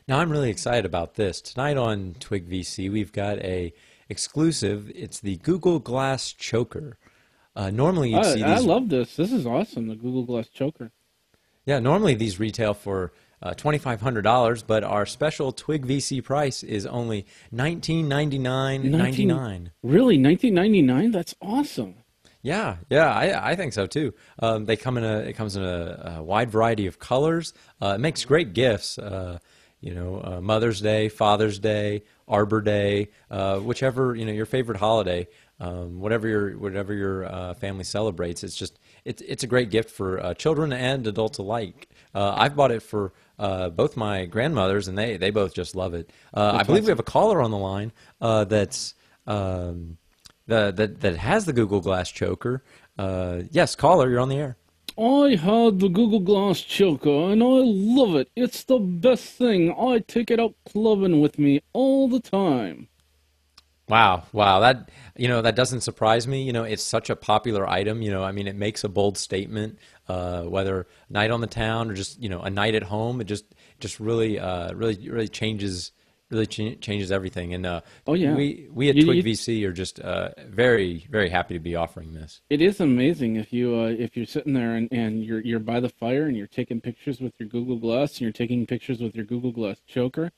Now I'm really excited about this. Tonight on Twig VC, we've got a exclusive. It's the Google Glass Choker. Normally you'd see I these, love this. This is awesome, the Google Glass Choker. yeah, normally these retail for $2,500, but our special Twig VC price is only 19, $1999.99. really, 1999? That's awesome. Yeah, I think so too. It comes in a wide variety of colors. It makes great gifts. Mother's Day, Father's Day, Arbor Day, whichever your favorite holiday, whatever your family celebrates. It's a great gift for children and adults alike. I've bought it for both my grandmothers, and they both just love it. I That's believe we have awesome. a caller on the line that's. That has the Google Glass Choker. Yes, caller, you're on the air. I had the Google Glass Choker, and I love it. It's the best thing. I take it out clubbing with me all the time. Wow, that doesn't surprise me. It's such a popular item. I mean, it makes a bold statement. Whether night on the town or just a night at home, it just really changes everything. And Oh yeah, we at you, Twig you, VC are just very happy to be offering this. it is amazing if you're sitting there and you're by the fire and you're taking pictures with your Google Glass and you're taking pictures with your Google Glass Choker.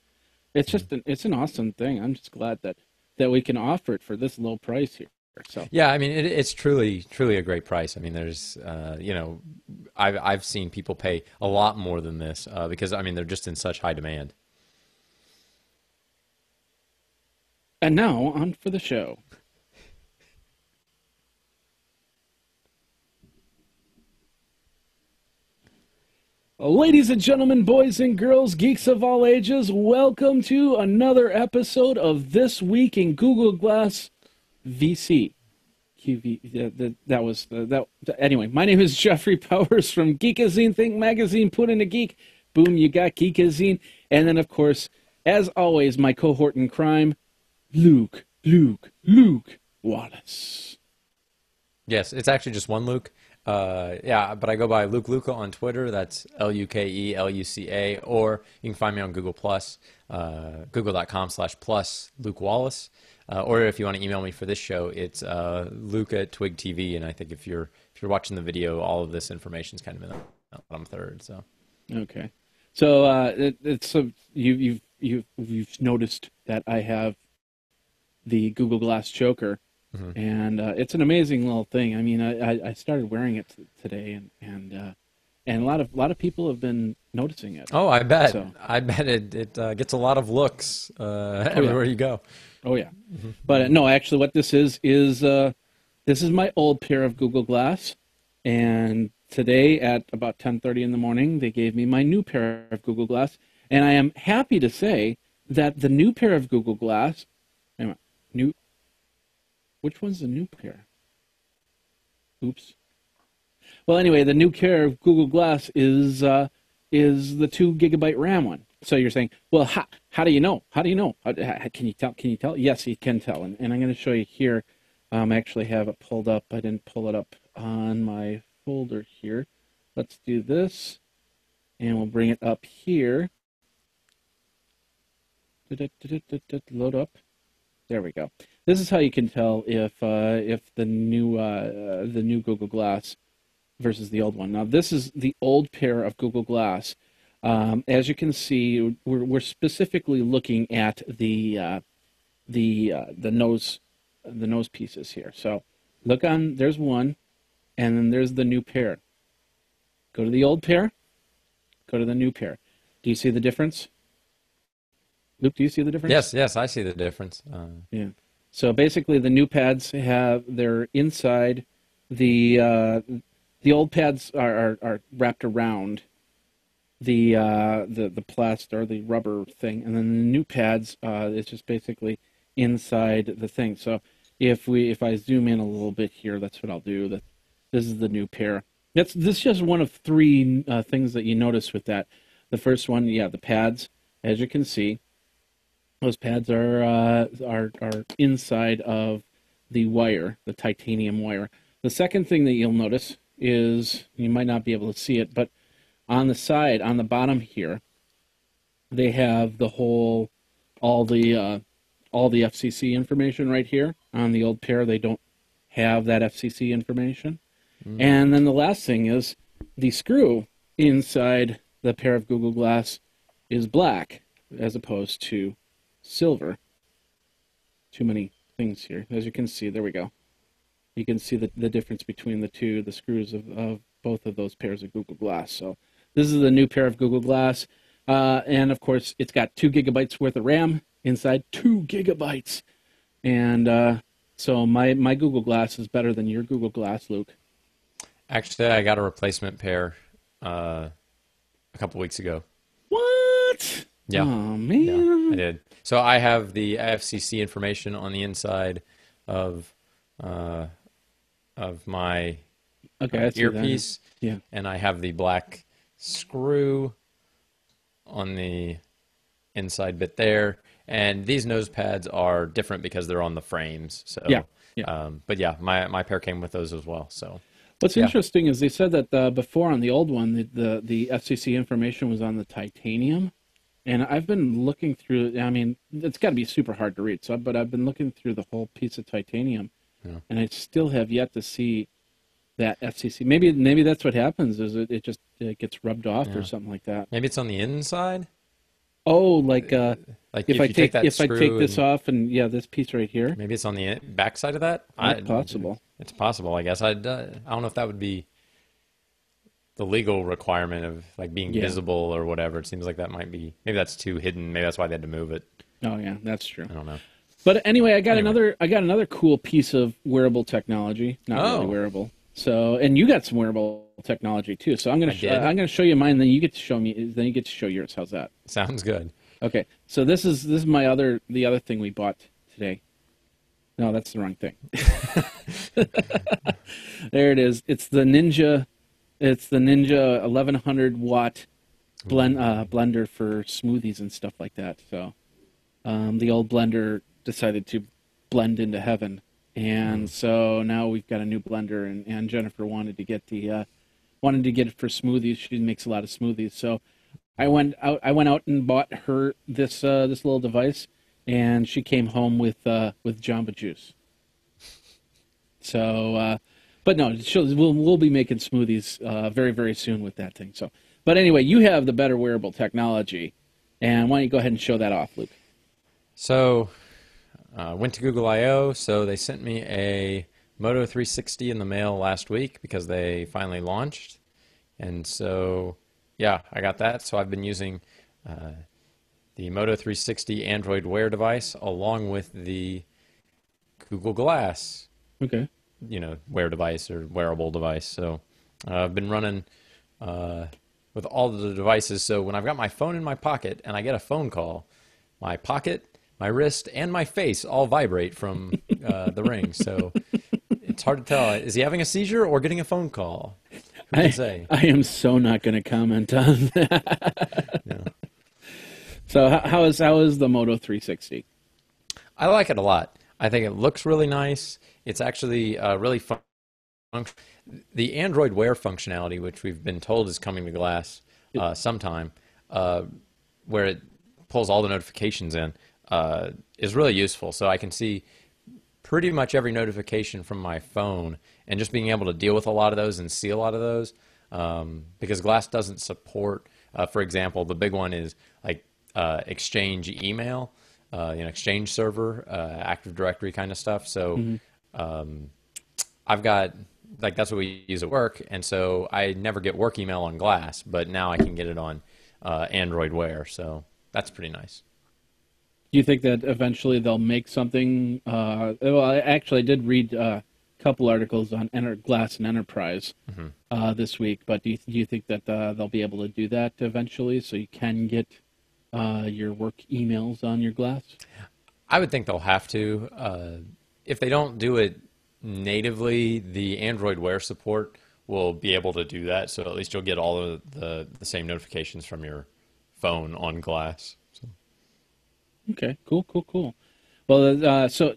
It's an awesome thing. I'm just glad that we can offer it for this low price here. So Yeah, I mean it's truly a great price. I mean, there's I've seen people pay a lot more than this because I mean they're just in such high demand. and now on for the show. Ladies and gentlemen, boys and girls, geeks of all ages, welcome to another episode of This Week in Google Glass VC. Anyway, my name is Jeffrey Powers from Geekazine. Think Magazine, put in a geek. Boom, you got Geekazine. And then, of course, as always, my cohort in crime, Luke Wallace. Yes, it's actually just one Luke. Yeah, but I go by Luke Luca on Twitter. That's LukeLuca, or you can find me on Google Plus, google.com/plus Luke Wallace. Or if you want to email me for this show, it's Luke at Twig TV. And I think if you're watching the video, all of this information is kind of in the bottom third. So Okay. So you've noticed that I have the Google Glass Choker, mhm. and it's an amazing little thing. I mean, I started wearing it today, and a lot of people have been noticing it. Oh, I bet. So, I bet it gets a lot of looks oh yeah, everywhere you go. oh yeah. But no, actually, what this is this is my old pair of Google Glass, and today at about 10:30 in the morning, they gave me my new pair of Google Glass, and I am happy to say that the new pair of Google Glass, wait a minute, new, which one's the new pair? Oops. Well, anyway, the new pair of Google Glass is the 2 GB RAM one. So you're saying, well, how do you know? How do you know? Can you tell? Can you tell? Yes, you can tell. And I'm going to show you here. I actually have it pulled up. I didn't pull it up on my folder here. Let's do this, and we'll bring it up here. Load up. There we go. This is how you can tell if the new Google Glass versus the old one. Now this is the old pair of Google Glass. As you can see, we're specifically looking at the nose pieces here. So look on. There's one, and then there's the new pair. Go to the old pair. Go to the new pair. Do you see the difference? Luke, do you see the difference? Yes, I see the difference. Yeah. So basically, the new pads they're inside. The old pads are wrapped around the plastic or the rubber thing, and then the new pads it's just basically inside the thing. So if I zoom in a little bit here, that's what I'll do. This is the new pair. This is just one of three things that you notice with that. The first one, yeah, the pads, as you can see. Those pads are inside of the wire, the titanium wire. The second thing that you'll notice is, you might not be able to see it, but on the side, on the bottom here, they have all the all the FCC information right here. On the old pair, they don't have that FCC information. Mm. And then the last thing is the screw inside the pair of Google Glass is black as opposed to silver. Too many things here. As you can see, there we go. You can see the difference between the screws of both of those pairs of Google Glass. So this is the new pair of Google Glass. And of course, it's got 2 gigabytes worth of RAM inside. 2 gigabytes. And so my Google Glass is better than your Google Glass, Luke. Actually, I got a replacement pair a couple weeks ago. What? Yeah. Oh, man. Yeah, I did. So I have the FCC information on the inside of my earpiece, yeah, and I have the black screw on the inside bit there. And these nose pads are different because they're on the frames. So yeah, yeah. But yeah, my pair came with those as well. So What's yeah. interesting is they said that before on the old one, the FCC information was on the titanium. And I've been looking through. I mean, it's got to be super hard to read. But I've been looking through the whole piece of titanium, and I still have yet to see that FCC. Maybe that's what happens. Is it just gets rubbed off or something like that? Maybe it's on the inside. Oh, like if I take this and off and this piece right here. maybe it's on the back side of that. That's possible. It's possible, I guess. I don't know if that would be the legal requirement of like being visible or whatever. It seems like that might be. Maybe that's too hidden. Maybe that's why they had to move it. Oh yeah, that's true. I don't know. But anyway, I got another cool piece of wearable technology. Not really wearable. So, and you got some wearable technology too. So I'm gonna show you mine. Then you get to show me. Then you get to show yours. How's that? Sounds good. Okay. So this is the other thing we bought today. No, that's the wrong thing. There it is. It's the Ninja 1100 watt blender for smoothies and stuff like that. So the old blender decided to blend into heaven, and so now we've got a new blender. And Jennifer wanted to get it for smoothies. She makes a lot of smoothies, so I went out and bought her this little device, and she came home with Jamba Juice. So, but no, we'll be making smoothies very, very soon with that thing. So, but anyway, you have the better wearable technology, and why don't you go ahead and show that off, Luke? So, went to Google I/O. So they sent me a Moto 360 in the mail last week because they finally launched, and so yeah, I got that. So I've been using the Moto 360 Android Wear device along with the Google Glass. Okay. Wear device or wearable device. So I've been running with all of the devices. So when I've got my phone in my pocket and I get a phone call, my pocket, my wrist, and my face all vibrate from the ring. So it's hard to tell. Is he having a seizure or getting a phone call? Who can say? I am so not going to comment on that. No. So how is the Moto 360? I like it a lot. I think it looks really nice. It's actually really fun. The Android Wear functionality, which we've been told is coming to Glass sometime, where it pulls all the notifications in, is really useful. So I can see pretty much every notification from my phone, and just being able to deal with a lot of those and see a lot of those, because Glass doesn't support, for example, the big one is like Exchange email, Exchange server, Active Directory kind of stuff. So I've got, like, that's what we use at work, and so I never get work email on Glass, but now I can get it on Android Wear, so that's pretty nice. Do you think that eventually they'll make something? Well, I did read a couple articles on Glass and Enterprise this week, but do you think that they'll be able to do that eventually, so you can get your work emails on your Glass? I would think they'll have to. If they don't do it natively, the Android Wear support will be able to do that, so at least you'll get all of the same notifications from your phone on Glass. So. Okay, cool. Well, so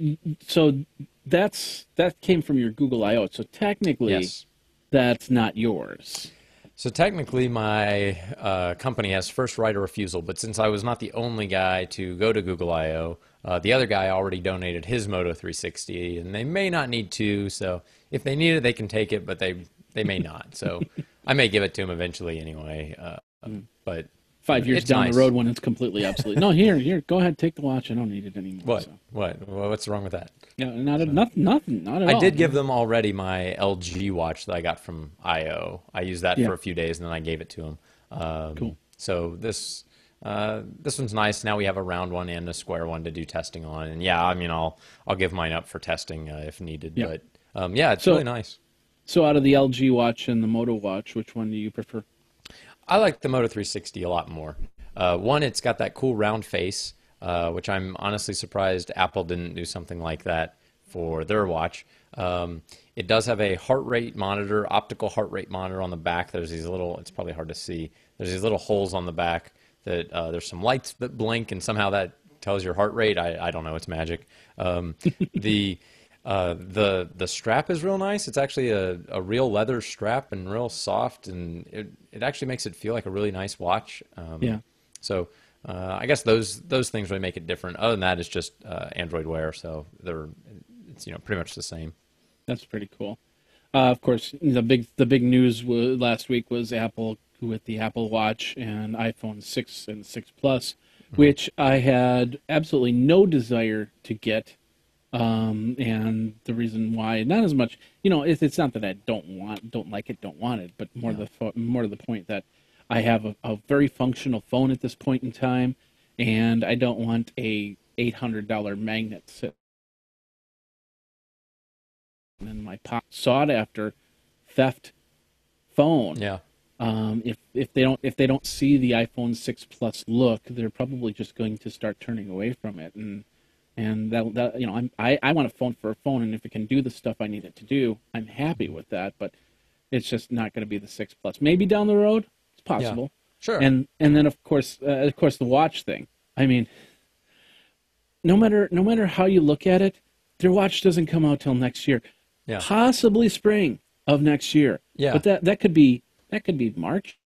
that came from your Google I/O. So technically, Yes. that's not yours. So technically, my company has first right of refusal, but since I was not the only guy to go to Google I/O, the other guy already donated his Moto 360, and they may not need to. So if they need it, they can take it, but they may not. So I may give it to him eventually anyway. But 5 years it's down the nice. road when it's completely obsolete. No, here, go ahead, take the watch. I don't need it anymore. What? So. What? What's wrong with that? Yeah, nothing, not at I all. did give them already my LG watch that I got from IO. I used that Yeah. for a few days and then I gave it to them. Cool. So this one's nice. Now we have a round one and a square one to do testing on. And yeah, I mean I'll give mine up for testing if needed. Yeah. But yeah, it's So- really nice. So out of the LG watch and the Moto watch, which one do you prefer? I like the Moto 360 a lot more. One, it's got that cool round face, which I'm honestly surprised Apple didn't do something like that for their watch. It does have a heart rate monitor, optical heart rate monitor on the back. There's these little, it's probably hard to see. There's these little holes on the back that there's some lights that blink, and somehow that tells your heart rate. I don't know, it's magic. The strap is real nice. It's actually a real leather strap and real soft, and it actually makes it feel like a really nice watch. Yeah. So I guess those things really make it different. Other than that, it's just Android Wear, so it's pretty much the same. That's pretty cool. Of course, the big news last week was Apple with the Apple Watch and iPhone 6 and 6 Plus, which I had absolutely no desire to get. And the reason why, not as much, it's not that I don't like it, don't want it, but more to the point that I have a very functional phone at this point in time, and I don't want a $800 magnet sitting in my pocket. Sought after theft phone. Yeah. If they don't see the iPhone 6 Plus look, they're probably just going to start turning away from it, and that I want a phone for a phone, and if it can do the stuff I need it to do, I'm happy with that. But it's just not going to be the 6 Plus. Maybe down the road, it's possible. Yeah, sure. And then of course the watch thing. I mean, no matter how you look at it, their watch doesn't come out till next year. Yeah. Possibly spring of next year. Yeah. But that could be March,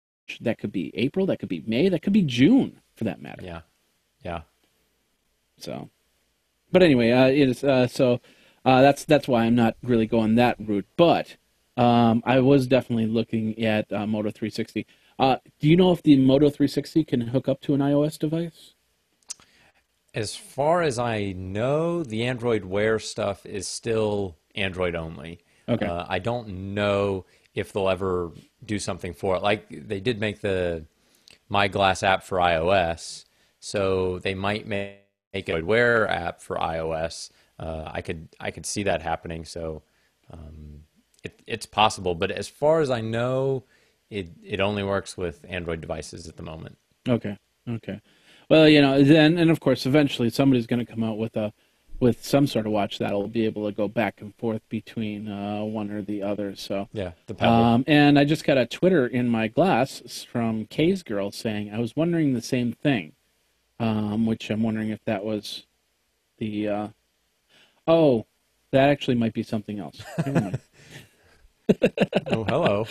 that could be April, that could be May, that could be June for that matter. Yeah. Yeah. So, but anyway, it is that's why I'm not really going that route. But I was definitely looking at Moto 360. Do you know if the Moto 360 can hook up to an iOS device? As far as I know, the Android Wear stuff is still Android only. Okay. I don't know if they'll ever do something for it. Like they did make the My Glass app for iOS, so they might make a Wear app for iOS. I could see that happening. So it's possible, but as far as I know, it only works with Android devices at the moment. Okay. Well, then, and of course, eventually somebody's going to come out with some sort of watch that'll be able to go back and forth between one or the other. So yeah, the Pebble. And I just got a Twitter in my glass from Kay's girl saying I was wondering the same thing, which I'm wondering if that was the that actually might be something else. Never mind. Oh, hello.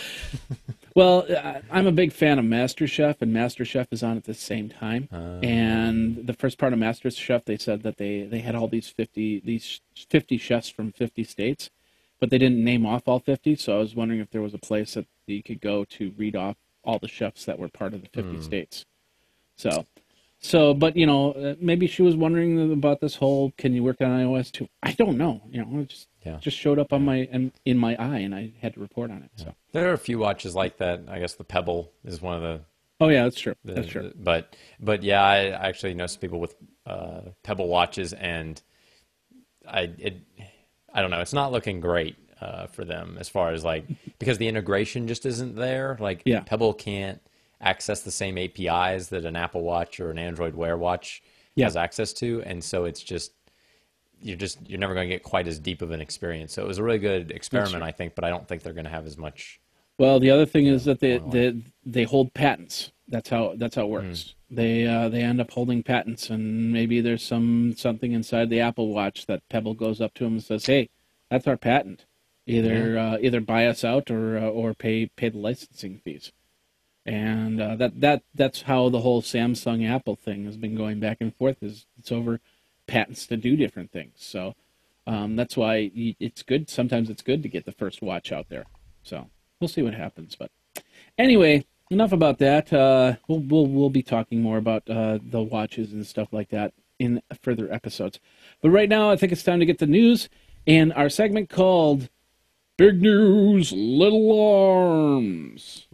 Well, I'm a big fan of MasterChef, and MasterChef is on at the same time. And the first part of MasterChef, they said that they had all these 50 chefs from 50 states, but they didn't name off all 50. So I was wondering if there was a place that you could go to read off all the chefs that were part of the 50 states. So, but maybe she was wondering about this whole "can you work on iOS too?" I don't know. It just showed up on in my eye, and I had to report on it. So There are a few watches like that. I guess the Pebble is one of the. Oh yeah, that's true. That's true. But yeah, I actually know some people with Pebble watches, and I don't know. It's not looking great for them as far as because the integration just isn't there. Pebble can't access the same APIs that an Apple Watch or an Android Wear watch has access to, and so it's just you're never going to get quite as deep of an experience. So it was a really good experiment, I think, but I don't think they're going to have as much. Well, the other thing is that they hold patents. That's how it works. They end up holding patents, and maybe there's something inside the Apple Watch that Pebble goes up to them and says, "Hey, that's our patent. Either buy us out or pay the licensing fees." And that's how the whole Samsung Apple thing has been going back and forth. Is it's over patents to do different things. So that's why it's good. Sometimes it's good to get the first watch out there. So we'll see what happens. But anyway, enough about that. We'll be talking more about the watches and stuff like that in further episodes. But right now, I think it's time to get the news and our segment called "Big News, Little Arms."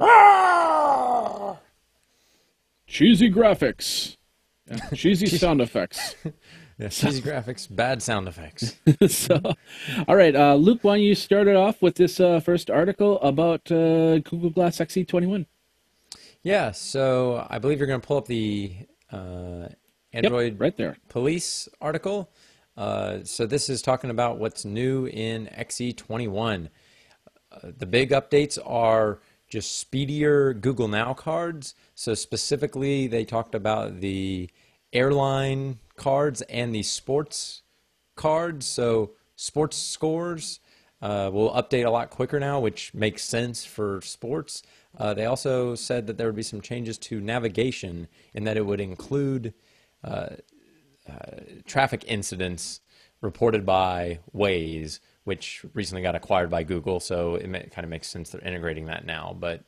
Cheesy graphics, cheesy sound effects. Yeah, cheesy graphics, bad sound effects. So, all right, Luke, why don't you start it off with this first article about Google Glass XE21? Yeah, so I believe you're going to pull up the Android right there. Police article. So this is talking about what's new in XE21. The big updates are just speedier Google Now cards. So specifically, they talked about the airline cards and the sports cards. So sports scores will update a lot quicker now, which makes sense for sports. They also said that there would be some changes to navigation in that it would include traffic incidents reported by Waze, which recently got acquired by Google, so it kind of makes sense they're integrating that now. But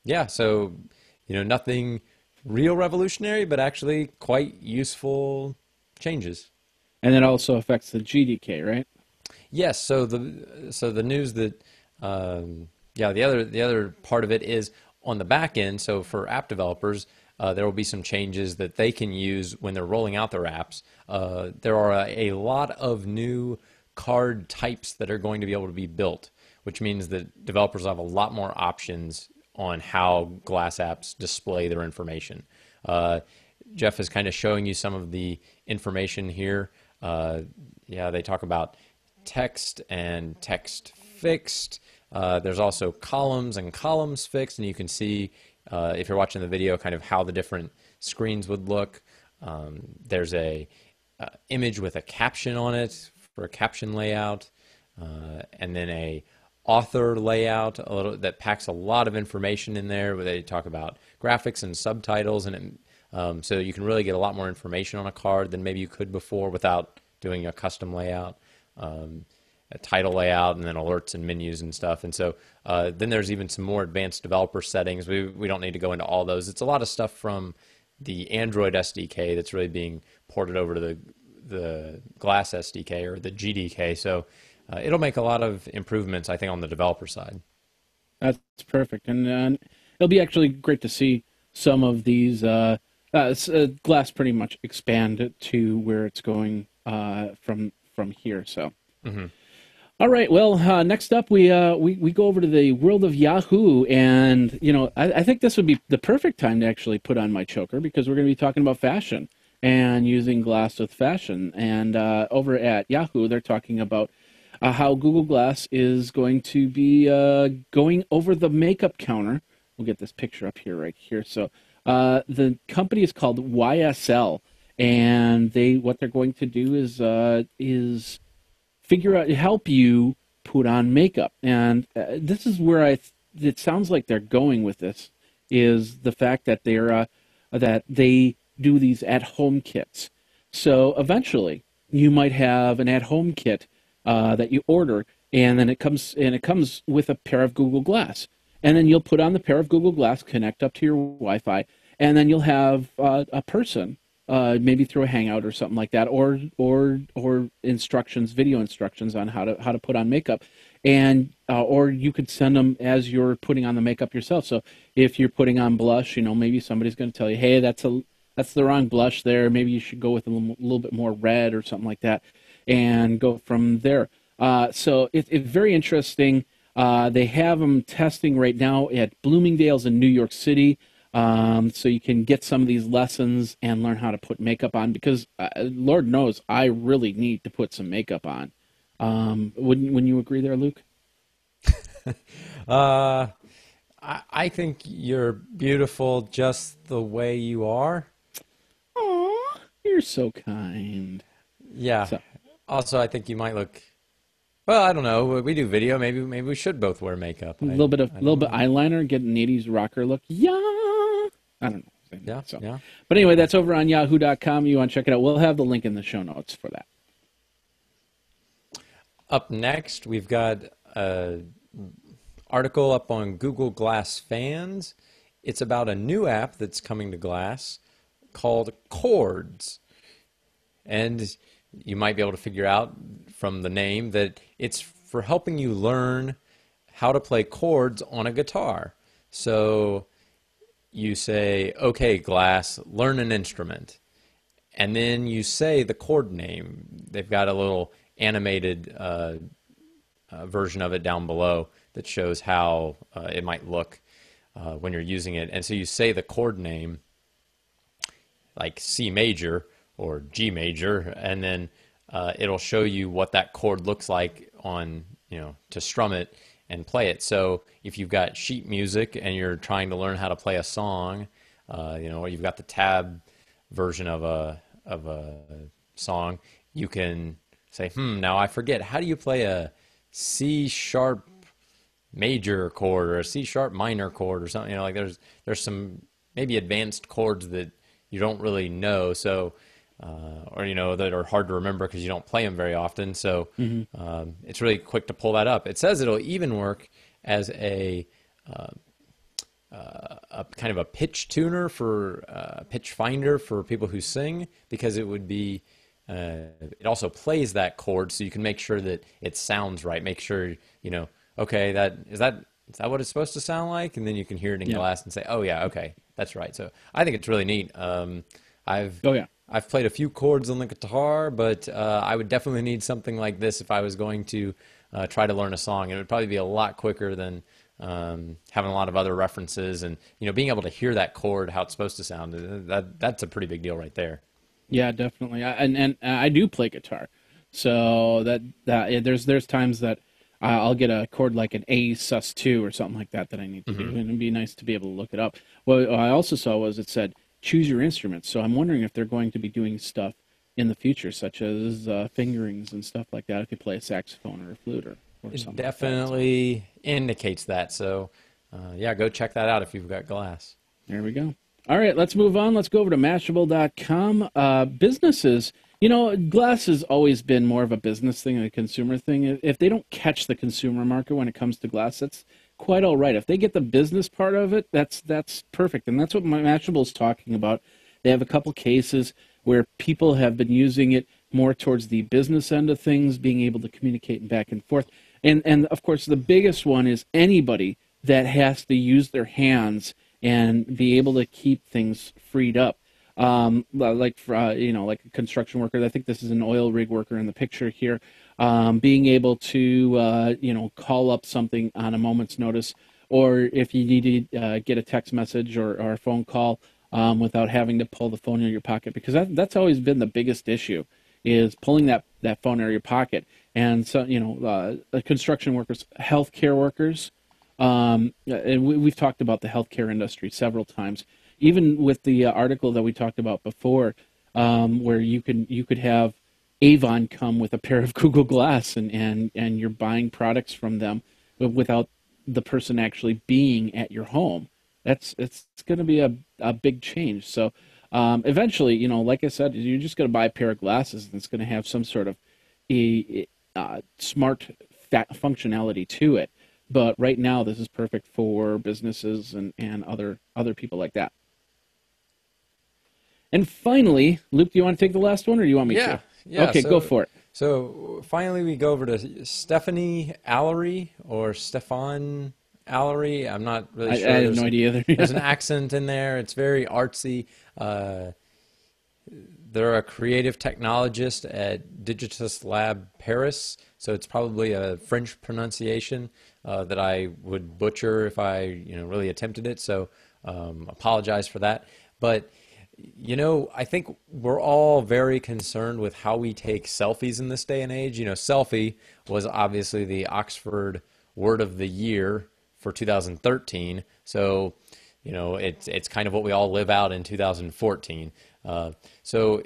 yeah, so nothing real revolutionary, but actually quite useful changes. And it also affects the GDK, right? Yes. So the news that yeah, the other part of it is on the back end. So for app developers, there will be some changes that they can use when they're rolling out their apps. There are a lot of new card types that are going to be able to be built, which means that developers have a lot more options on how Glass apps display their information. Jeff is kind of showing you some of the information here. Yeah, they talk about text and text fixed. There's also columns and columns fixed, and you can see if you're watching the video kind of how the different screens would look. There's a image with a caption on it for a caption layout, and then a author layout that packs a lot of information in there, where they talk about graphics and subtitles, and so you can really get a lot more information on a card than maybe you could before without doing a custom layout, a title layout, and then alerts and menus and stuff. And so then there's even some more advanced developer settings. We don't need to go into all those. It's a lot of stuff from the Android SDK that's really being ported over to the Glass SDK or the GDK. So it'll make a lot of improvements, I think, on the developer side. That's perfect. And it'll be actually great to see some of these Glass pretty much expand to where it's going from here. So. Mm-hmm. All right. Well, next up, we go over to the world of Yahoo, and I think this would be the perfect time to actually put on my choker, because we're going to be talking about fashion and using Glass with fashion. And over at Yahoo, they're talking about how Google Glass is going to be going over the makeup counter. We'll get this picture up here, right here. So the company is called YSL, and what they're going to do is figure out, help you put on makeup. And this is where it sounds like they're going with this, is the fact that they do these at-home kits. So eventually, you might have an at-home kit that you order, and then it comes with a pair of Google Glass. And then you'll put on the pair of Google Glass, connect up to your Wi-Fi, and then you'll have a person, maybe through a Hangout or something like that, or instructions, video instructions on how to put on makeup, and or you could send them as you're putting on the makeup yourself. So if you're putting on blush, maybe somebody's going to tell you, hey, that's the wrong blush there. Maybe you should go with a little bit more red or something like that, and go from there. So it's very interesting. They have them testing right now at Bloomingdale's in New York City. So you can get some of these lessons and learn how to put makeup on, because Lord knows I really need to put some makeup on. Wouldn't you agree there, Luke? I think you're beautiful just the way you are. Aw, you're so kind. Yeah. So. Also, I think you might look Well, I don't know. We do video. Maybe we should both wear makeup. A little bit of I little don't bit know. eyeliner, get an '80s rocker look. Yeah, I don't know. Yeah, So, yeah. but anyway, that's over on Yahoo.com. You want to check it out? We'll have the link in the show notes for that. Up next, we've got an article up on Google Glass Fans. It's about a new app that's coming to Glass called Chords. And you might be able to figure out from the name that it's for helping you learn how to play chords on a guitar. So you say, okay, Glass, learn an instrument. And then you say the chord name. They've got a little animated version of it down below that shows how it might look when you're using it. And so you say the chord name, like C major or G major, and then it'll show you what that chord looks like on, to strum it and play it. So if you've got sheet music and you're trying to learn how to play a song, or you've got the tab version of a song, you can say, now I forget, how do you play a C sharp major chord or a C sharp minor chord or something? Like there's some maybe advanced chords that you don't really know, so or that are hard to remember because you don't play them very often. So it's really quick to pull that up. It says it'll even work as a kind of a pitch tuner for pitch finder for people who sing, because it would be it also plays that chord, so you can make sure that it sounds right. Make sure okay, is that what it's supposed to sound like, and then you can hear it in Glass and say, oh yeah, okay, that's right. So I think it's really neat. I've played a few chords on the guitar, but I would definitely need something like this if I was going to try to learn a song. It would probably be a lot quicker than having a lot of other references, and being able to hear that chord, how it's supposed to sound. That's a pretty big deal right there. Yeah, definitely. And I do play guitar, so there's times that I'll get a chord like an A sus2 or something like that I need to do, and it'd be nice to be able to look it up. What I also saw was it said choose your instruments. So I'm wondering if they're going to be doing stuff in the future, such as fingerings and stuff like that, if you play a saxophone or a flute or something. It definitely indicates that. So, go check that out if you've got Glass. There we go. All right, let's move on. Let's go over to Mashable.com. Businesses, Glass has always been more of a business thing than a consumer thing. If they don't catch the consumer market when it comes to Glass, that's quite all right. If they get the business part of it, that's perfect. And that's what Mashable is talking about. They have a couple cases where people have been using it more towards the business end of things, being able to communicate and back and forth. And of course, the biggest one is anybody that has to use their hands and be able to keep things freed up. Like a construction worker. I think this is an oil rig worker in the picture here. Being able to, call up something on a moment's notice, or if you need to get a text message or a phone call without having to pull the phone out of your pocket, because that's always been the biggest issue, is pulling that phone out of your pocket. And so, construction workers, healthcare workers, and we've talked about the healthcare industry several times. Even with the article that we talked about before, where you could have Avon come with a pair of Google Glass, and you're buying products from them without the person actually being at your home. It's going to be a big change. So eventually, like I said, you're just going to buy a pair of glasses, and it's going to have some sort of smart functionality to it. But right now, this is perfect for businesses and other people like that. And finally, Luke, do you want to take the last one, or do you want me to? Yeah. Okay, go for it. So finally, we go over to Stephanie Allery, or Stefan Allery. I'm not really sure. I have no idea either. There's an accent in there. It's very artsy. They're a creative technologist at Digitus Lab Paris, so it's probably a French pronunciation that I would butcher if I really attempted it. So apologize for that. But I think we're all very concerned with how we take selfies in this day and age. Selfie was obviously the Oxford Word of the Year for 2013. So, it's kind of what we all live out in 2014. So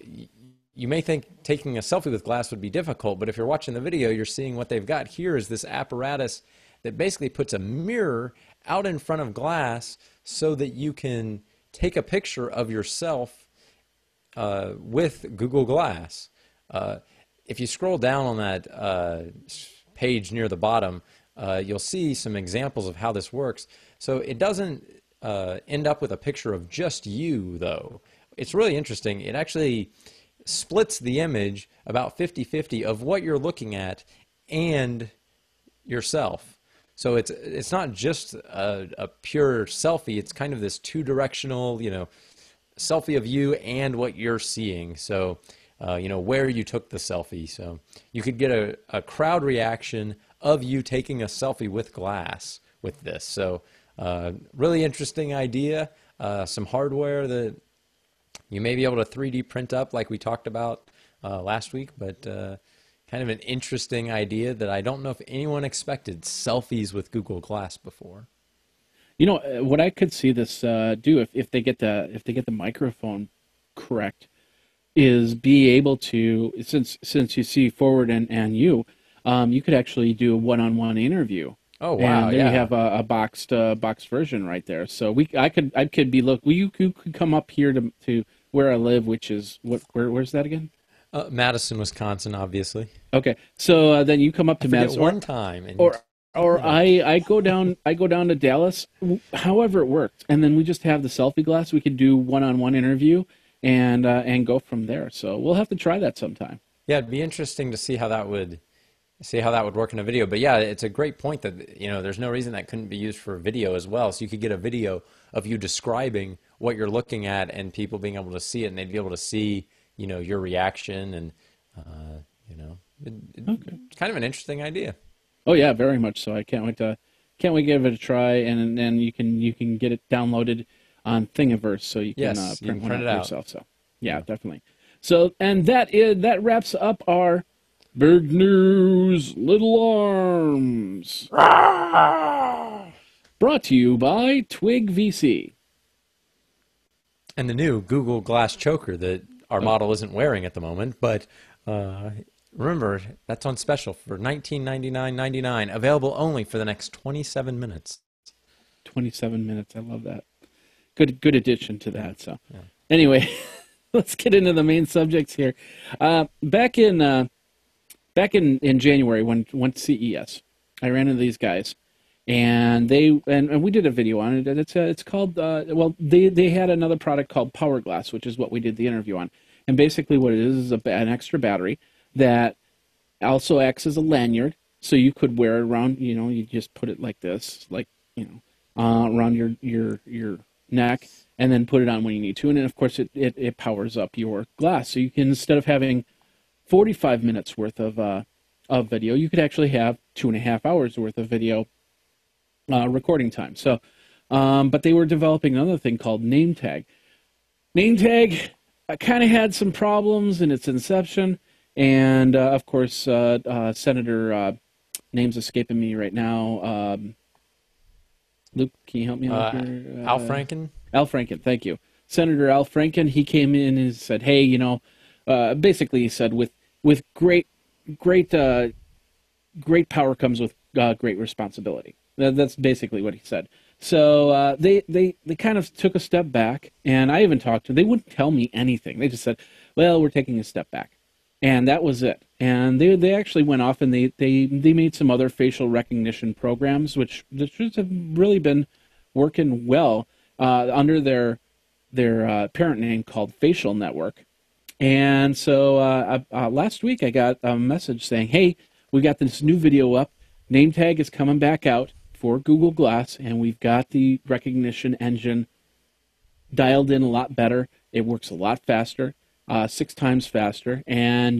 you may think taking a selfie with glass would be difficult, but if you're watching the video, you're seeing what they've got here is this apparatus that basically puts a mirror out in front of glass so that you can take a picture of yourself with Google Glass. If you scroll down on that page near the bottom, you'll see some examples of how this works. So it doesn't end up with a picture of just you, though. It's really interesting. It actually splits the image about 50-50 of what you're looking at and yourself. So it's not just a pure selfie. It's kind of this two-directional, you know, selfie of you and what you're seeing. So, you know, where you took the selfie. So you could get a crowd reaction of you taking a selfie with glass with this. So really interesting idea. Some hardware that you may be able to 3D print up like we talked about last week, but kind of an interesting idea that I don't know if anyone expected selfies with Google Glass before. You know what I could see this do if they get the microphone correct is be able to, since you see forward and you could actually do a one-on-one interview. Oh wow! And then yeah, you have a boxed version right there. So I could be look. You could come up here to where I live, which is where's that again? Madison, Wisconsin, obviously. Okay, so then you come up to Madison one time, and or I go down to Dallas. However it worked, and then we just have the selfie glass. We could do one-on-one interview and go from there. So we'll have to try that sometime. Yeah, it'd be interesting to see how that would work in a video. But yeah, it's a great point that, you know, there's no reason that couldn't be used for video as well. So you could get a video of you describing what you're looking at and people being able to see it, and they'd be able to see, you know, your reaction, and you know, it's kind of an interesting idea. Oh yeah, very much so. I can't wait to give it a try, and then you can get it downloaded on Thingiverse, so you can print one out yourself. So yeah, definitely. So and that wraps up our big news, little arms. Brought to you by TWIGG VC. And the new Google Glass choker that our model isn't wearing at the moment, but remember, that's on special for $19.99.99, available only for the next 27 minutes. 27 minutes, I love that. Good addition to that. So anyway, let's get into the main subjects here. Back in January when went to CES, I ran into these guys, and we did a video on it. And it's called they had another product called Power Glass, which is what we did the interview on. And basically, what it is an extra battery that also acts as a lanyard, so you could wear it around. You know, you just put it like this, like, you know, around your neck, and then put it on when you need to. And then, of course, it powers up your glass, so you can, instead of having 45 minutes worth of video, you could actually have 2.5 hours worth of video recording time. So, but they were developing another thing called NameTag. NameTag kind of had some problems in its inception, and of course, Senator, name's escaping me right now. Luke, can you help me out here? Al Franken? Al Franken, thank you. Senator Al Franken, he came in and said, hey, you know, basically he said, with great power comes with great responsibility. That's basically what he said. So they kind of took a step back, and I even talked to them. They wouldn't tell me anything. They just said, well, we're taking a step back. And that was it. And they actually went off, and they made some other facial recognition programs, which have really been working well under their parent name called Facial Network. And so last week I got a message saying, hey, we got this new video up. NameTag is coming back out for Google Glass, and we've got the recognition engine dialed in a lot better. It works a lot faster, 6 times faster. And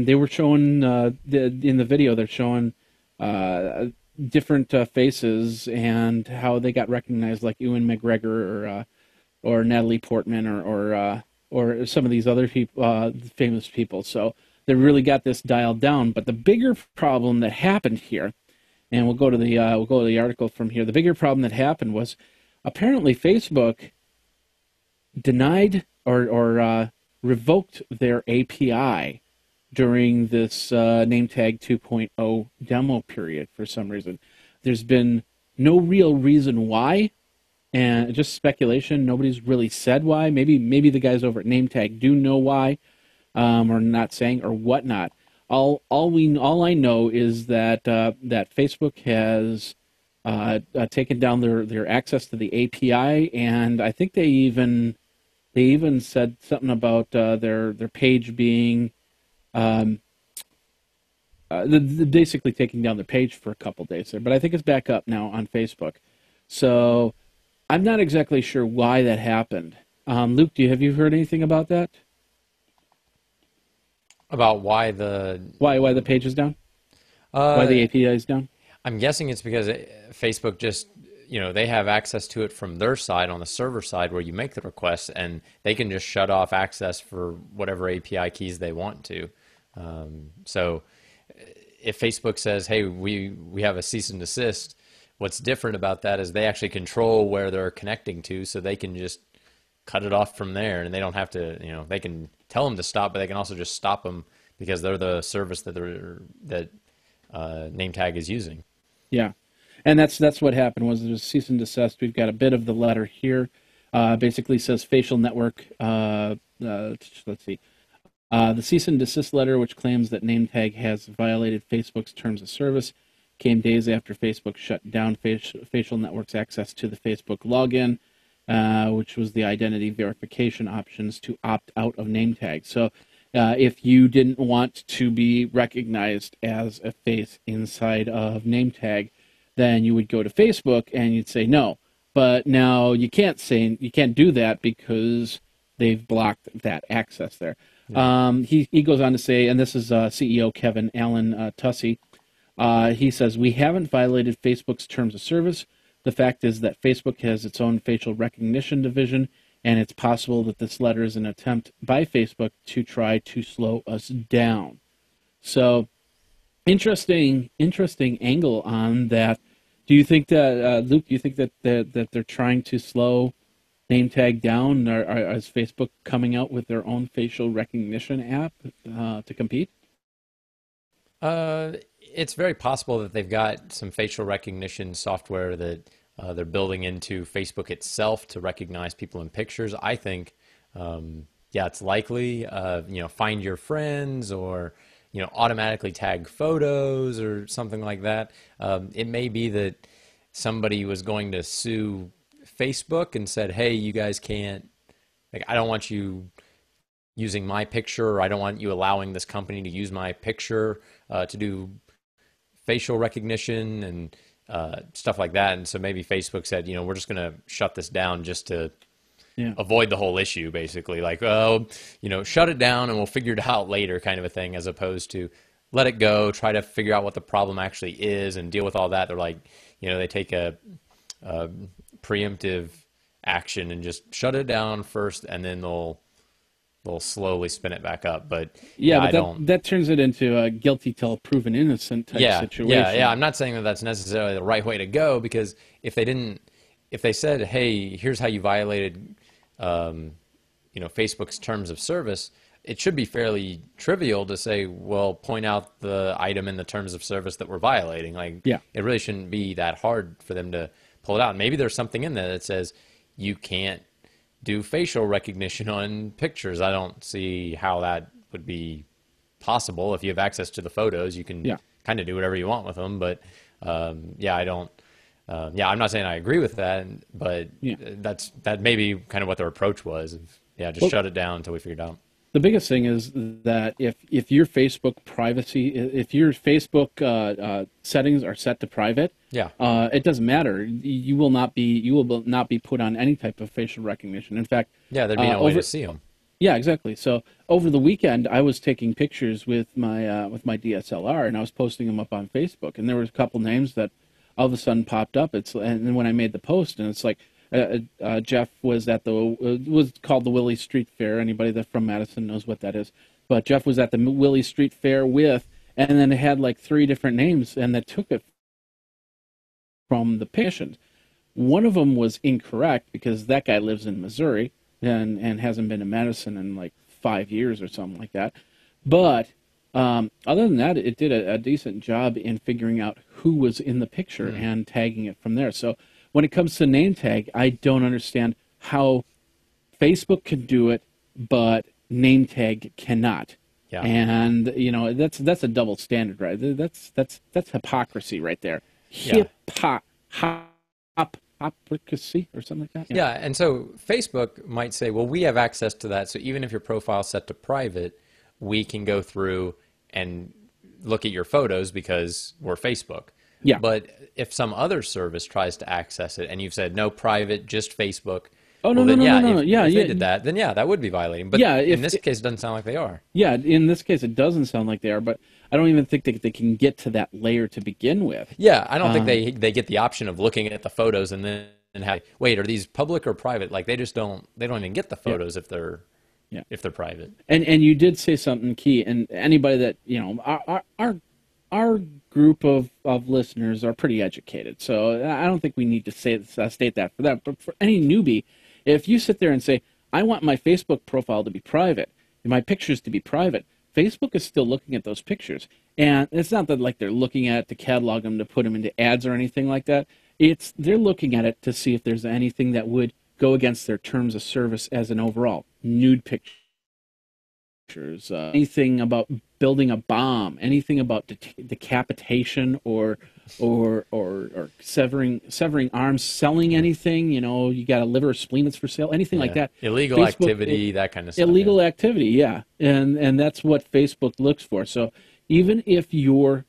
they were showing in the video, they're showing different faces and how they got recognized, like Ewan McGregor or Natalie Portman or some of these other people, famous people. So they really got this dialed down. But the bigger problem that happened here, and we'll go to the article from here. The bigger problem that happened was apparently Facebook denied or revoked their API during this NameTag 2.0 demo period for some reason. There's been no real reason why, and just speculation. Nobody's really said why. Maybe the guys over at NameTag do know why, or not saying or whatnot. All I know is that that Facebook has taken down their access to the API, and I think they even said something about their page being basically taking down their page for a couple days there. But I think it's back up now on Facebook. So I'm not exactly sure why that happened. Luke, have you heard anything about that? About why the page is down? Why the API is down? I'm guessing it's because Facebook just, they have access to it from their side on the server side where you make the request, and they can just shut off access for whatever API keys they want to. So if Facebook says, hey, we have a cease and desist, what's different about that is they actually control where they're connecting to, so they can just cut it off from there, and they don't have to, they can tell them to stop, but they can also just stop them because they're the service that NameTag is using. Yeah, and that's what happened. Was there was cease and desist? We've got a bit of the letter here. Basically says facial network. Let's see. The cease and desist letter, which claims that NameTag has violated Facebook's terms of service, came days after Facebook shut down facial network's access to the Facebook login, which was the identity verification options to opt out of NameTag. So if you didn't want to be recognized as a face inside of NameTag, then you would go to Facebook and you'd say no. But now you can't do that because they've blocked that access there. Yeah. He goes on to say, and this is CEO Kevin Allen Tussey. He says, we haven't violated Facebook's terms of service. The fact is that Facebook has its own facial recognition division, and it's possible that this letter is an attempt by Facebook to try to slow us down. So, interesting angle on that. Do you think that, Luke, do you think that they're trying to slow NameTag down? Is Facebook coming out with their own facial recognition app to compete? It's very possible that they've got some facial recognition software that they're building into Facebook itself to recognize people in pictures. I think, it's likely, find your friends or, automatically tag photos or something like that. It may be that somebody was going to sue Facebook and said, hey, you guys can't, I don't want you using my picture, or I don't want you allowing this company to use my picture to do facial recognition and stuff like that. And so maybe Facebook said, we're just going to shut this down just to avoid the whole issue, basically. Like, shut it down and we'll figure it out later kind of a thing, as opposed to let it go, try to figure out what the problem actually is and deal with all that. They're like, they take a preemptive action and just shut it down first, and then they'll slowly spin it back up. But that turns it into a guilty till proven innocent type situation. Yeah. I'm not saying that that's necessarily the right way to go, because if they said, hey, here's how you violated, Facebook's terms of service, it should be fairly trivial to say, well, point out the item in the terms of service that we're violating. It really shouldn't be that hard for them to pull it out. And maybe there's something in there that says you can't do facial recognition on pictures. I don't see how that would be possible. If you have access to the photos, you can kind of do whatever you want with them. But I'm not saying I agree with that, but that may be kind of what their approach was. Shut it down until we figure it out. The biggest thing is that if your Facebook if your Facebook settings are set to private, it doesn't matter. You will not be put on any type of facial recognition. In fact, there'd be no way to see them. Yeah, exactly. So over the weekend, I was taking pictures with my DSLR, and I was posting them up on Facebook, and there was a couple names that all of a sudden popped up. And then when I made the post, and it's like, Jeff was at was called the Willie Street Fair. Anybody that's from Madison knows what that is. But Jeff was at the Willie Street Fair and then it had like 3 different names, and that took it from the patient. One of them was incorrect because that guy lives in Missouri and hasn't been to Madison in like 5 years or something like that. But other than that, it did a decent job in figuring out who was in the picture and tagging it from there. So when it comes to name tag, I don't understand how Facebook can do it, but name tag cannot. Yeah. And you know, that's a double standard, right? That's hypocrisy right there. Yeah. Hypocrisy or something like that. Yeah, and so Facebook might say, well, we have access to that, so even if your profile is set to private, we can go through and look at your photos because we're Facebook. Yeah. But if some other service tries to access it and you've said no private, just Facebook, Oh, no, well, then, no. if they did that, then yeah, that would be violating. But in this case, it doesn't sound like they are. Yeah, in this case, it doesn't sound like they are, but I don't even think they can get to that layer to begin with. Yeah, I don't think they get the option of looking at the photos and then have, wait, are these public or private? Like they don't even get the photos if they're private. And you did say something key, and anybody that, you know, our group of listeners are pretty educated, so I don't think we need to state that for that. But for any newbie, if you sit there and say, I want my Facebook profile to be private, my pictures to be private, Facebook is still looking at those pictures. And it's not that like they're looking at it to catalog them, to put them into ads or anything like that. They're looking at it to see if there's anything that would go against their terms of service as an overall. Nude pictures, anything about building a bomb, anything about decapitation or severing arms, selling anything, you know, you got a liver or spleen that's for sale, anything like that. Illegal activity, that kind of stuff. Illegal activity, yeah. And that's what Facebook looks for. So even if your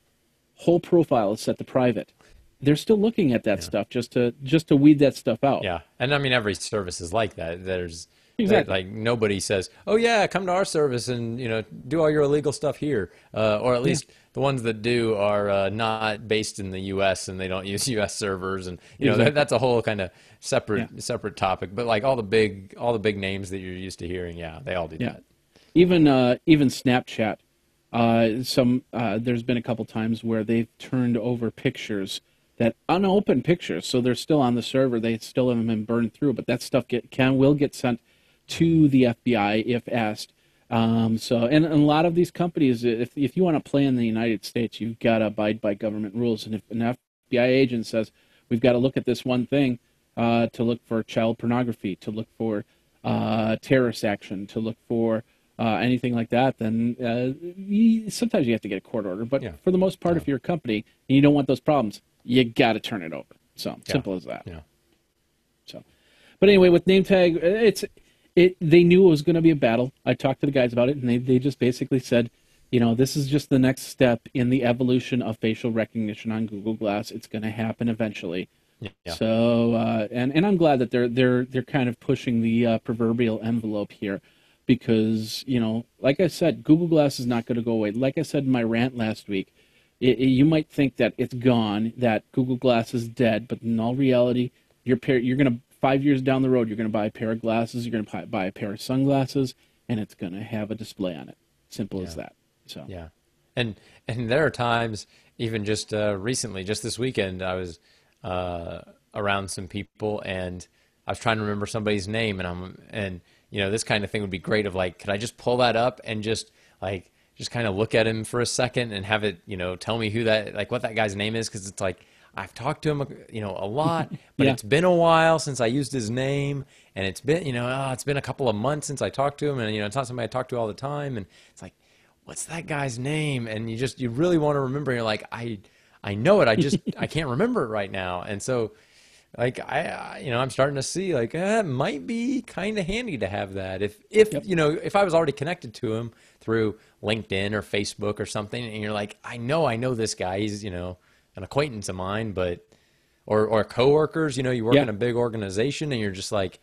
whole profile is set to private, they're still looking at that stuff just to weed that stuff out. Yeah. And I mean, every service is like that. There's exactly. like nobody says, "Oh yeah, come to our service and, you know, do all your illegal stuff here." Or at least the ones that do are not based in the U.S. and they don't use U.S. servers, and you know that's a whole kind of separate topic. But like all the big names that you're used to hearing, they all do that. Even Snapchat, there's been a couple times where they've turned over pictures, that unopened pictures, so they're still on the server. They still haven't been burned through, but that stuff will get sent to the FBI if asked. And a lot of these companies, if you want to play in the United States, you've got to abide by government rules. And if an FBI agent says, we've got to look at this one thing, to look for child pornography, to look for terrorist action, to look for anything like that, then sometimes you have to get a court order. But for the most part, if you're a company and you don't want those problems, you got to turn it over. So simple as that. Yeah. So, but anyway, with NameTag, they knew it was going to be a battle. I talked to the guys about it, and they just basically said, you know, this is just the next step in the evolution of facial recognition on Google Glass. It's going to happen eventually. Yeah. So, and I'm glad that they're kind of pushing the proverbial envelope here, because, you know, like I said, Google Glass is not going to go away. Like I said in my rant last week, you might think that it's gone, that Google Glass is dead, but in all reality, you're going to 5 years down the road, you're going to buy a pair of glasses, you're going to buy a pair of sunglasses, and it's going to have a display on it. Simple as that. So and there are times, even just recently, just this weekend, I was around some people and I was trying to remember somebody's name, and you know, this kind of thing would be great. Of like, could I just pull that up and just kind of look at him for a second and have it, you know, tell me what that guy's name is, because it's like, I've talked to him, you know, a lot, but it's been a while since I used his name, and it's been, you know, it's been a couple of months since I talked to him, and you know, it's not somebody I talk to all the time, and it's like, what's that guy's name? And you really want to remember. And you're like, I know it, I can't remember it right now, and so like I'm starting to see like it might be kind of handy to have that if you know, if I was already connected to him through LinkedIn or Facebook or something, and you're like, I know this guy, he's, you know, an acquaintance of mine, but or coworkers, you know, you work in a big organization and you're just like,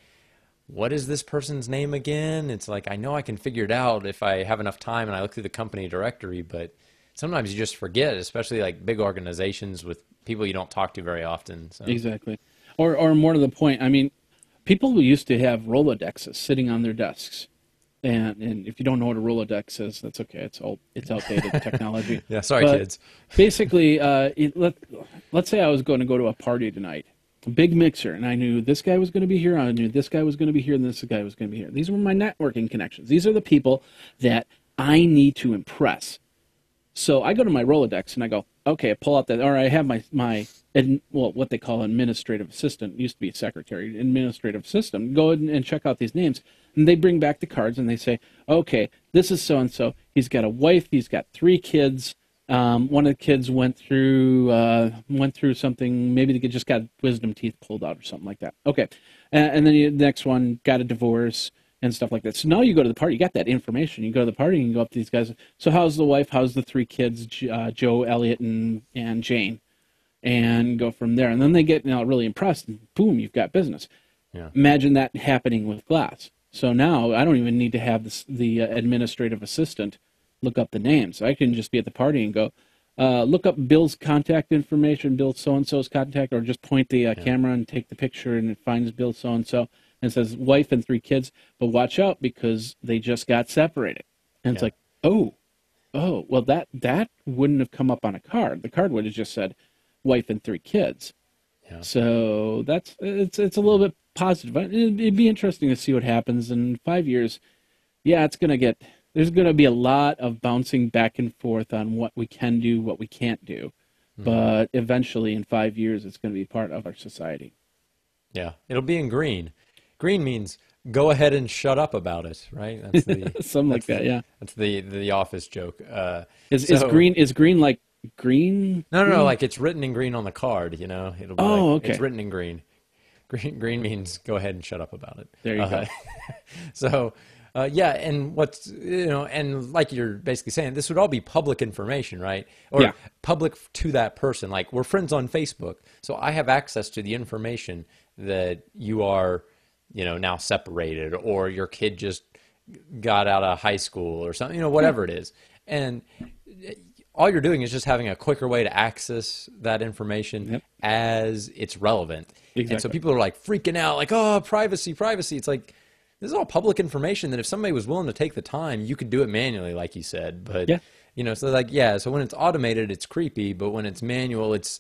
what is this person's name again? It's like, I know I can figure it out if I have enough time and I look through the company directory, but sometimes you just forget, especially like big organizations with people you don't talk to very often. So. Exactly. Or more to the point, I mean, people used to have Rolodexes sitting on their desks. And if you don't know what a Rolodex is, that's okay. It's outdated technology. Yeah, sorry, kids. Basically, let's say I was going to go to a party tonight, big mixer, and I knew this guy was going to be here, I knew this guy was going to be here, and this guy was going to be here. These were my networking connections. These are the people that I need to impress. So I go to my Rolodex and I go, okay, I pull out that, or I have what they call administrative assistant, it used to be a secretary, administrative assistant, go ahead and check out these names. And they bring back the cards and they say, okay, this is so-and-so. He's got a wife, he's got 3 kids. One of the kids went through something, maybe they just got wisdom teeth pulled out or something like that. Okay. And then the next one got a divorce and stuff like that. So now you go to the party, you got that information. You go to the party and you go up to these guys. So how's the wife? How's the 3 kids, Joe, Elliot, and Jane? And go from there. And then they get really impressed, and boom, you've got business. Yeah. Imagine that happening with glass. So now I don't even need to have the administrative assistant look up the names. I can just be at the party and go, look up Bill's contact information, Bill so-and-so's contact, or just point the camera and take the picture, and it finds Bill so-and-so. And it says wife and 3 kids, but watch out because they just got separated. And it's like, oh, well, that wouldn't have come up on a card. The card would have just said wife and 3 kids. Yeah. So it's a little bit positive. It'd be interesting to see what happens in 5 years. Yeah, there's going to be a lot of bouncing back and forth on what we can do, what we can't do. Mm-hmm. But eventually in 5 years, it's going to be part of our society. Yeah, it'll be in green. Green means go ahead and shut up about it, right? That's something like that. Yeah, that's the office joke. Is green like green? No, like it's written in green on the card. It'll be okay. It's written in green. Green means go ahead and shut up about it. There you go. So. And and like you're basically saying, this would all be public information, right? Or public to that person. Like, we're friends on Facebook, so I have access to the information that you are, now separated, or your kid just got out of high school or something, whatever it is. And all you're doing is just having a quicker way to access that information as it's relevant. Exactly. And so people are like freaking out, like, oh, privacy. It's like, this is all public information that if somebody was willing to take the time, you could do it manually, like you said. But, so when it's automated, it's creepy. But when it's manual, it's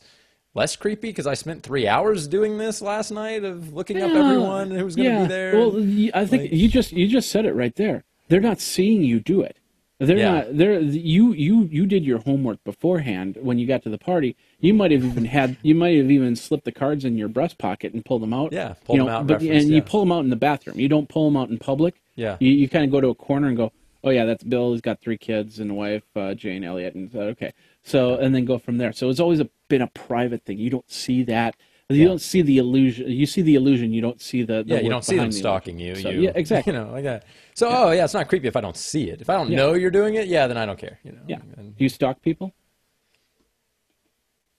less creepy because I spent 3 hours doing this last night of looking up everyone who's going to be there. Well, I think you just said it right there. They're not seeing you do it. You did your homework beforehand when you got to the party. You might have even slipped the cards in your breast pocket and pulled them out. Yeah, pull them out. You pull them out in the bathroom. You don't pull them out in public. Yeah. You kind of go to a corner and go, oh yeah, that's Bill. He's got 3 kids and a wife, Jane, Elliot, and okay. So and then go from there. So it's always been a private thing. You don't see that. You don't see the illusion. You see the illusion. You don't see the you don't see them stalking you. So, yeah, exactly. Like that. So it's not creepy if I don't see it. If I don't know you're doing it, then I don't care. Yeah. Do you stalk people?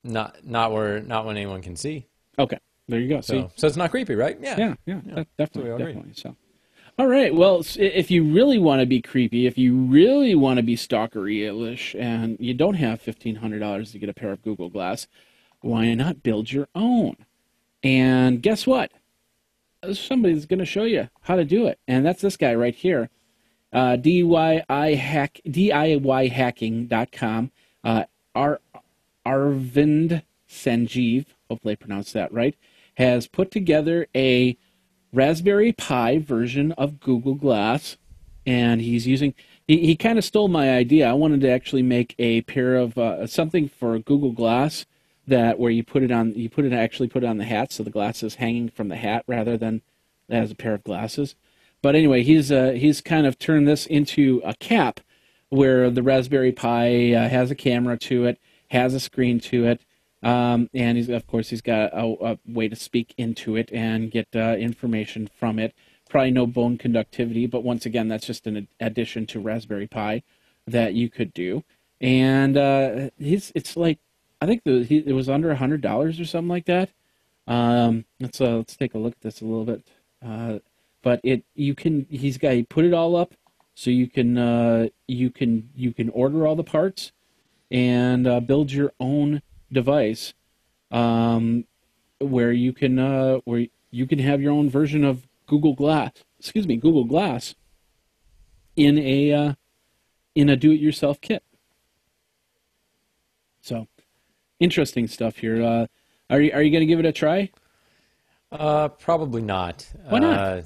Not when anyone can see. Okay, there you go. So it's not creepy, right? Yeah. Definitely. So, all right. Well, if you really want to be creepy, if you really want to be stalkery-ish, and you don't have $1,500 to get a pair of Google Glass, why not build your own? And guess what? Somebody's going to show you how to do it, and that's this guy right here, DIYhacking.com. Arvind Sanjeev, hopefully I pronounced that right, has put together a Raspberry Pi version of Google Glass, and he's using. He kind of stole my idea. I wanted to actually make a pair of something for Google Glass where you put it on the hat, so the glass is hanging from the hat rather than as a pair of glasses. But anyway, he's kind of turned this into a cap where the Raspberry Pi has a camera to it, has a screen to it, and he's got a way to speak into it and get information from it. Probably no bone conductivity, but once again, that's just an addition to Raspberry Pi that you could do. And it's like, I think it was under $100 or something like that. Let's take a look at this a little bit. But he put it all up, so you can order all the parts and build your own device, where you can have your own version of Google Glass in a do-it-yourself kit. So interesting stuff here. Are you going to give it a try? Probably not. Why not?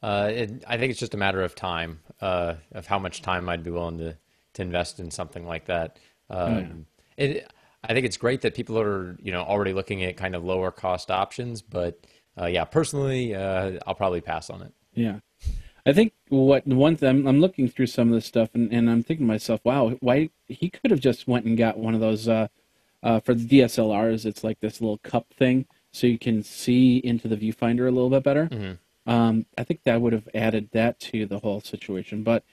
I think it's just a matter of time, of how much time I'd be willing to invest in something like that. Oh yeah. I think it's great that people are, already looking at kind of lower cost options, but yeah, personally, I'll probably pass on it. Yeah. I think what one thing I'm looking through some of this stuff and I'm thinking to myself, wow, why he could have just went and got one of those for the DSLRs. It's like this little cup thing, so you can see into the viewfinder a little bit better. Hmm. I think that would have added that to the whole situation. But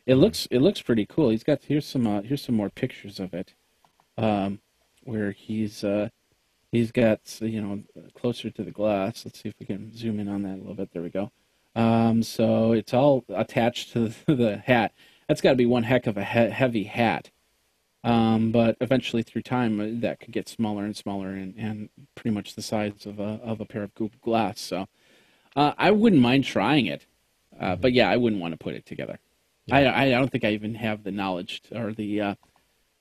Hmm. it looks pretty cool. Here's some more pictures of it, where he's got closer to the glass. Let's see if we can zoom in on that a little bit. There we go. So it's all attached to the hat. That's got to be one heck of a heavy hat. But eventually, through time, that could get smaller and smaller, and pretty much the size of a pair of Google Glass. So I wouldn't mind trying it, Hmm. but yeah, I wouldn't want to put it together. Yeah. I don't think I even have the knowledge or the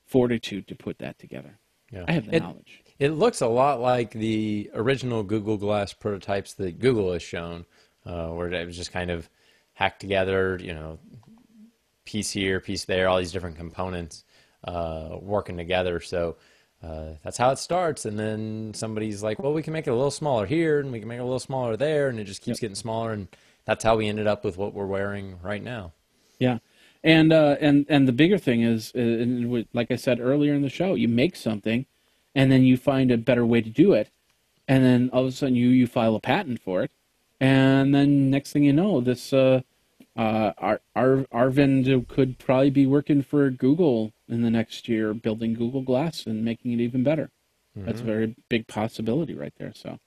fortitude to put that together. Yeah. I have the knowledge. It looks a lot like the original Google Glass prototypes that Google has shown, where it was just kind of hacked together, piece here, piece there, all these different components working together. So that's how it starts. And then somebody's like, well, we can make it a little smaller here, and we can make it a little smaller there, and it just keeps Yep. getting smaller. And that's how we ended up with what we're wearing right now. Yeah, and the bigger thing is, like I said earlier in the show, you make something, and then you find a better way to do it, and then all of a sudden you file a patent for it, and then next thing you know, this Arvind could probably be working for Google in the next year, building Google Glass and making it even better. That's a Hmm. very big possibility right there. So,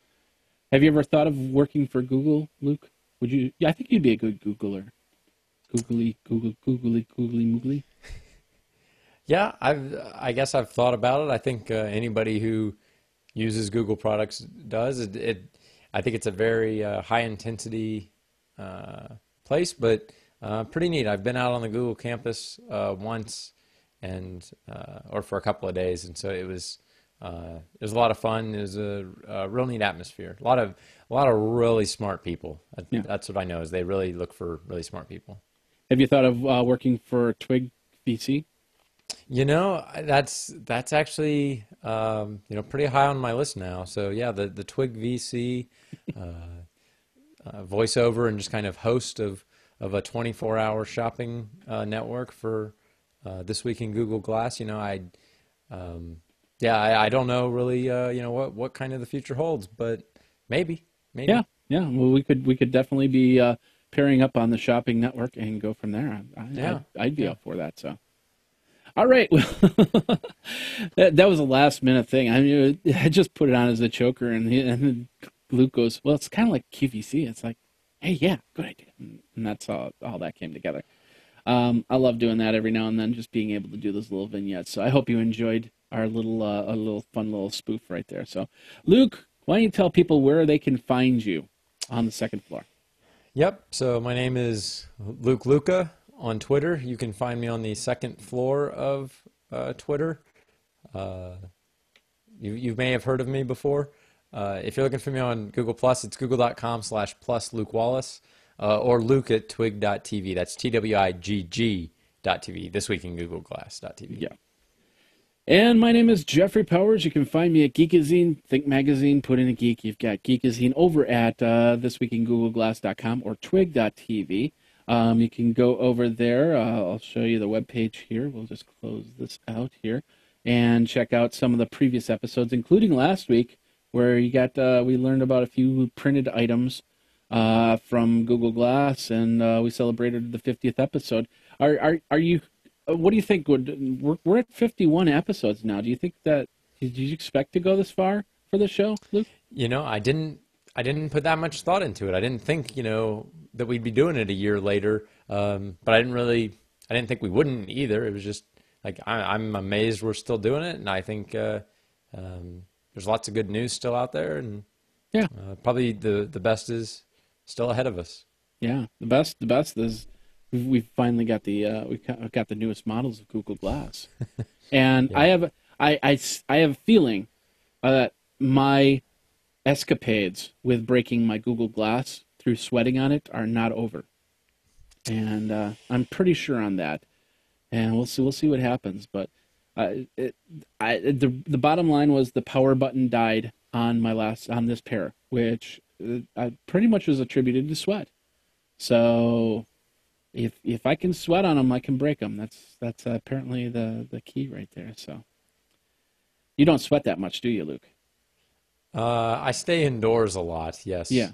have you ever thought of working for Google, Luke? Would you? Yeah, I think you'd be a good Googler. Googly, moogly. Yeah, I guess I've thought about it. I think anybody who uses Google products does. I think it's a very high intensity uh, place, but pretty neat. I've been out on the Google campus once, and or for a couple of days, and so it was a lot of fun. It was a real neat atmosphere. A lot of really smart people. Yeah. That's what I know is they really look for really smart people. Have you thought of working for TWIGG VC? That's actually pretty high on my list now. So yeah, the Twig VC voiceover and just kind of host of a 24-hour shopping network for this week in Google Glass. I don't know really what kind of the future holds, but Yeah, maybe. yeah. Well, we could definitely be pairing up on the shopping network and go from there. Yeah, I'd be yeah. up for that. So, all right. Well, that was a last minute thing. I mean, I just put it on as a choker, and then Luke goes, "Well, it's kind of like QVC." It's like, "Hey, yeah, good idea," and that's all that came together. I love doing that every now and then, just being able to do those little vignettes. So I hope you enjoyed our little a little fun little spoof right there. So, Luke, why don't you tell people where they can find you on the second floor? Yep. So my name is Luke Luca on Twitter. You can find me on the second floor of Twitter. Uh, you may have heard of me before. If you're looking for me on Google Plus, it's google.com/plus Luke Wallace or Luke at twig.tv. That's TWIGG.tv. This week in Google Glass.tv. Yeah. And my name is Jeffrey Powers. You can find me at Geekazine, Think Magazine, put in a geek. You've got Geekazine over at thisweekingoogleglass.com or twig.tv. You can go over there. I'll show you the webpage here. We'll just close this out here and check out some of the previous episodes, including last week, where you got we learned about a few printed items from Google Glass, and we celebrated the 50th episode. Are you? What do you think? We're at 51 episodes now. Do you think that did you expect to go this far for the show, Luke? I didn't put that much thought into it. I didn't think, that we'd be doing it a year later. But I didn't think we wouldn't either. It was just like, I'm amazed we're still doing it. And I think there's lots of good news still out there. And Yeah, probably the best is still ahead of us. yeah. The best is we've finally got we've got the newest models of Google Glass, and Yeah. I have a feeling that my escapades with breaking my Google Glass through sweating on it are not over, and I'm pretty sure on that. And we'll see what happens. But the bottom line was the power button died on this pair, which I pretty much was attributed to sweat. So if I can sweat on them, I can break them. That's apparently the key right there. So you don't sweat that much, do you, Luke? I stay indoors a lot. Yes. Yeah.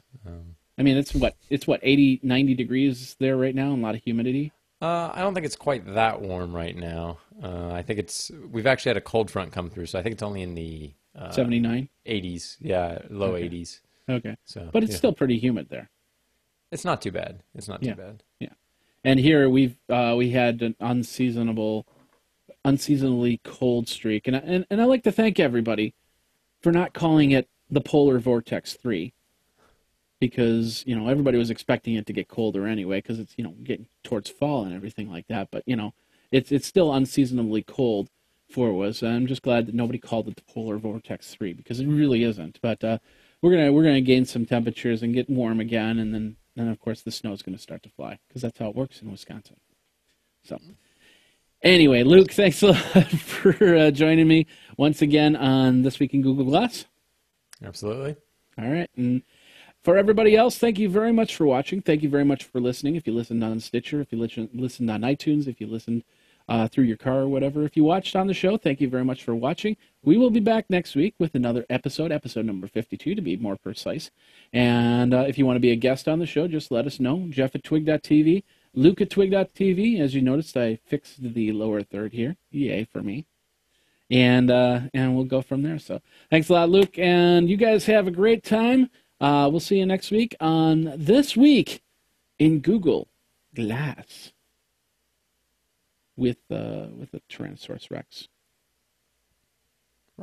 I mean, it's what 80, 90 degrees there right now, and a lot of humidity. I don't think it's quite that warm right now. I think we've actually had a cold front come through, so I think it's only in the 79, 80s. Yeah, low okay. 80s. Okay. So, but it's still pretty humid there. It's not too bad. It's not too bad. Yeah. And here we had an unseasonably cold streak, and I like to thank everybody for not calling it the polar vortex 3, because everybody was expecting it to get colder anyway, because it's getting towards fall and everything like that. But it's still unseasonably cold for us. I'm just glad that nobody called it the polar vortex 3, because it really isn't. But we're gonna gain some temperatures and get warm again, and then of course the snow's gonna start to fly, because that's how it works in Wisconsin. So anyway, Luke, thanks a lot for joining me once again on This Week in Google Glass. Absolutely. All right, and for everybody else, thank you very much for watching. Thank you very much for listening. If you listened on Stitcher, if you listened on iTunes, if you listened through your car or whatever, if you watched on the show, thank you very much for watching. We will be back next week with another episode number 52 to be more precise. And if you want to be a guest on the show, just let us know. Jeff at twig.tv, Luke at twig.tv. As you noticed, I fixed the lower third here. Yay for me. And we'll go from there. So thanks a lot, Luke. And you guys have a great time. We'll see you next week on This Week in Google Glass with a Tyrannosaurus Rex.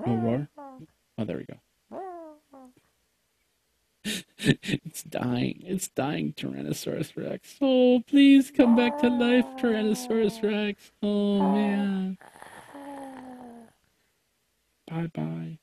No roar? Oh, there we go. It's dying. It's dying, Tyrannosaurus Rex. Oh, please come back to life, Tyrannosaurus Rex. Oh, man. Bye-bye.